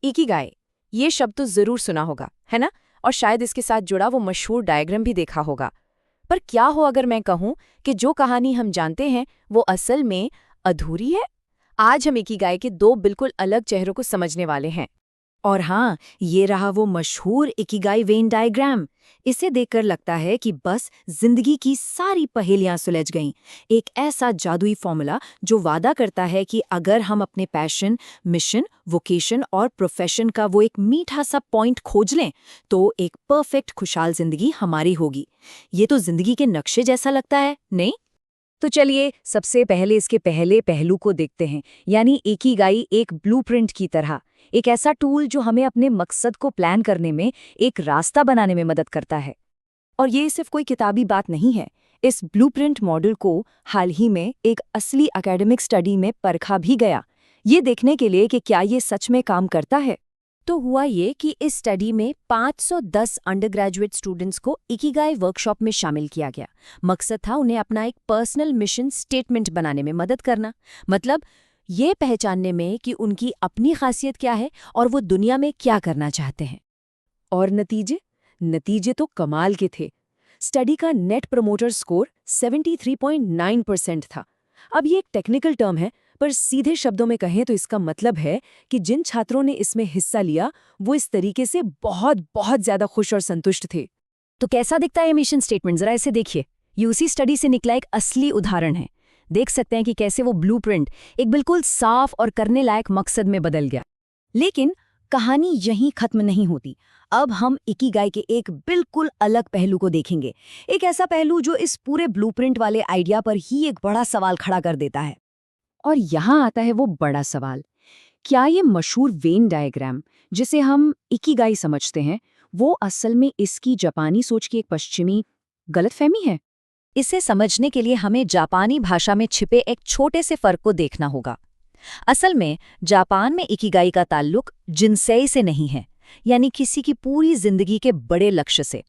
Ikigai, ये शब्द तो जरूर सुना होगा, है ना? और शायद इसके साथ जुड़ा वो मशहूर डायग्राम भी देखा होगा। पर क्या हो अगर मैं कहूं कि जो कहानी हम जानते हैं वो असल में अधूरी है? आज हम इकिगाई के दो बिल्कुल अलग चेहरों को समझने वाले हैं। और हाँ, ये रहा वो मशहूर इकिगाई वेन डायग्राम। इसे देखकर लगता है कि बस जिंदगी की सारी पहेलियां सुलझ गईं। एक ऐसा जादुई फॉर्मूला जो वादा करता है कि अगर हम अपने पैशन, मिशन, वोकेशन और प्रोफेशन का वो एक मीठा सा पॉइंट खोज लें, तो एक परफेक्ट खुशहाल जिंदगी हमारी होगी। ये तो जिंदगी के नक्शे जैसा लगता है, नहीं? तो चलिए सबसे पहले इसके पहले पहलू को देखते हैं, यानी इकिगाई एक ब्लूप्रिंट की तरह, एक ऐसा टूल जो हमें अपने मकसद को प्लान करने में, एक रास्ता बनाने में मदद करता है। और ये सिर्फ कोई किताबी बात नहीं है। इस ब्लूप्रिंट मॉडल को हाल ही में एक असली एकेडमिक स्टडी में परखा भी गया, ये देखने के लिए कि क्या ये सच में काम करता है। तो हुआ ये कि इस स्टडी में 510 अंडरग्रेजुएट स्टूडेंट्स को इकिगाई वर्कशॉप में शामिल किया गया। मकसद था उन्हें अपना एक पर्सनल मिशन स्टेटमेंट बनाने में मदद करना, मतलब ये पहचानने में कि उनकी अपनी खासियत क्या है और वो दुनिया में क्या करना चाहते हैं। और नतीजे तो कमाल के थे। स्टडी का नेट प्रमोटर स्कोर 73.9% था। अब ये एक टेक्निकल टर्म है, पर सीधे शब्दों में कहें तो इसका मतलब है कि जिन छात्रों ने इसमें हिस्सा लिया वो इस तरीके से बहुत बहुत ज्यादा खुश और संतुष्ट थे। तो कैसा दिखता है मिशन स्टेटमेंट, जरा इसे देखिए। ये उसी स्टडी से निकला एक असली उदाहरण है। देख सकते हैं कि कैसे वो ब्लूप्रिंट एक बिल्कुल साफ और करने लायक मकसद में बदल गया। लेकिन कहानी यहीं खत्म नहीं होती। अब हम इकिगाई के एक बिल्कुल अलग पहलू को देखेंगे, एक ऐसा पहलू जो इस पूरे ब्लूप्रिंट वाले आइडिया पर ही एक बड़ा सवाल खड़ा कर देता है। और यहाँ आता है वो बड़ा सवाल, क्या ये मशहूर वेन डायग्राम जिसे हम इकिगाई समझते हैं, वो असल में इसकी जापानी सोच की एक पश्चिमी गलतफहमी है? इसे समझने के लिए हमें जापानी भाषा में छिपे एक छोटे से फर्क को देखना होगा। असल में जापान में इकिगाई का ताल्लुक जिनसेई से नहीं है, यानी किसी की पूरी जिंदगी के बड़े लक्ष्य से,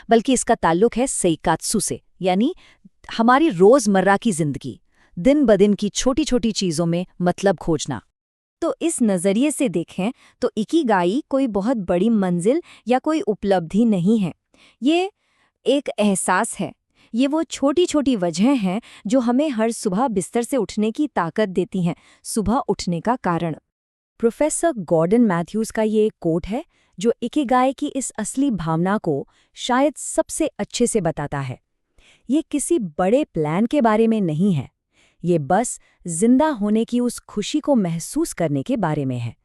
बल्कि इसका ताल्लुक है सेइकात्सु से, यानी हमारी रोजमर्रा की जिंदगी, दिन ब दिन की छोटी छोटी चीजों में मतलब खोजना। तो इस नजरिए से देखें तो इकिगाई कोई बहुत बड़ी मंजिल या कोई उपलब्धि नहीं है। ये एक एहसास है। ये वो छोटी छोटी वजहें हैं जो हमें हर सुबह बिस्तर से उठने की ताकत देती हैं, सुबह उठने का कारण। प्रोफेसर गॉर्डन मैथ्यूज का ये एक कोट है जो इकिगाई की इस असली भावना को शायद सबसे अच्छे से बताता है। ये किसी बड़े प्लान के बारे में नहीं है, ये बस जिंदा होने की उस खुशी को महसूस करने के बारे में है।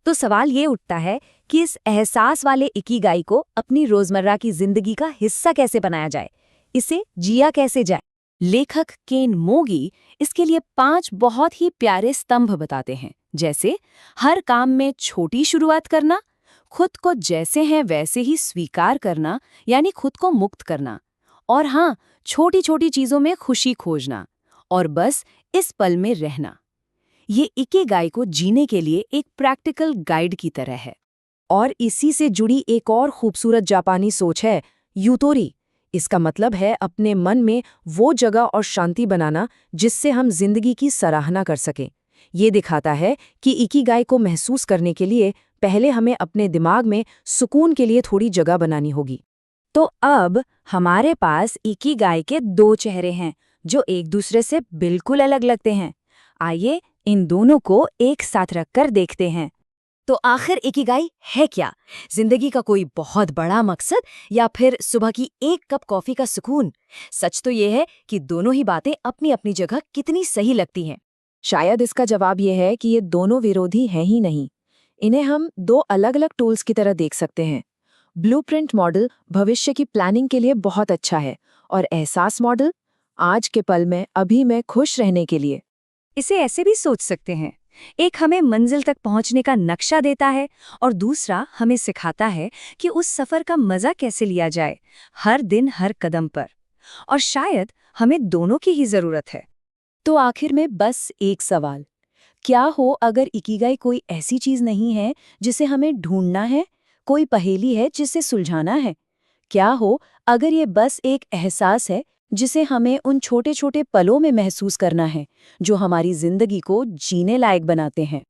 तो सवाल ये उठता है कि इस एहसास वाले इकिगाई को अपनी रोजमर्रा की जिंदगी का हिस्सा कैसे बनाया जाए, इसे जिया कैसे जाए। लेखक केन मोगी इसके लिए 5 बहुत ही प्यारे स्तंभ बताते हैं, जैसे हर काम में छोटी शुरुआत करना, खुद को जैसे हैं वैसे ही स्वीकार करना, यानी खुद को मुक्त करना, और हाँ, छोटी छोटी चीजों में खुशी खोजना, और बस इस पल में रहना। ये इकिगाई को जीने के लिए एक प्रैक्टिकल गाइड की तरह है। और इसी से जुड़ी एक और खूबसूरत जापानी सोच है यूतोरी। इसका मतलब है अपने मन में वो जगह और शांति बनाना जिससे हम जिंदगी की सराहना कर सकें। ये दिखाता है कि इकिगाई को महसूस करने के लिए पहले हमें अपने दिमाग में सुकून के लिए थोड़ी जगह बनानी होगी। तो अब हमारे पास इकिगाई के 2 चेहरे हैं जो एक दूसरे से बिल्कुल अलग लगते हैं। आइए इन दोनों को एक साथ रखकर देखते हैं। तो आखिर इकिगाई है क्या? जिंदगी का कोई बहुत बड़ा मकसद या फिर सुबह की 1 कप कॉफी का सुकून? सच तो ये है कि दोनों ही बातें अपनी अपनी जगह कितनी सही लगती हैं। शायद इसका जवाब यह है कि ये दोनों विरोधी हैं ही नहीं। इन्हें हम 2 अलग अलग टूल्स की तरह देख सकते हैं। ब्लूप्रिंट मॉडल भविष्य की प्लानिंग के लिए बहुत अच्छा है, और एहसास मॉडल आज के पल में अभी में खुश रहने के लिए। इसे ऐसे भी सोच सकते हैं, एक हमें मंजिल तक पहुंचने का नक्शा देता है और दूसरा हमें सिखाता है कि उस सफर का मजा कैसे लिया जाए, हर दिन हर कदम पर। और शायद हमें दोनों की ही जरूरत है। तो आखिर में बस एक सवाल, क्या हो अगर इकिगाई कोई ऐसी चीज नहीं है जिसे हमें ढूंढना है, कोई पहेली है जिसे सुलझाना है? क्या हो अगर ये बस एक एहसास है जिसे हमें उन छोटे छोटे पलों में महसूस करना है जो हमारी जिंदगी को जीने लायक बनाते हैं?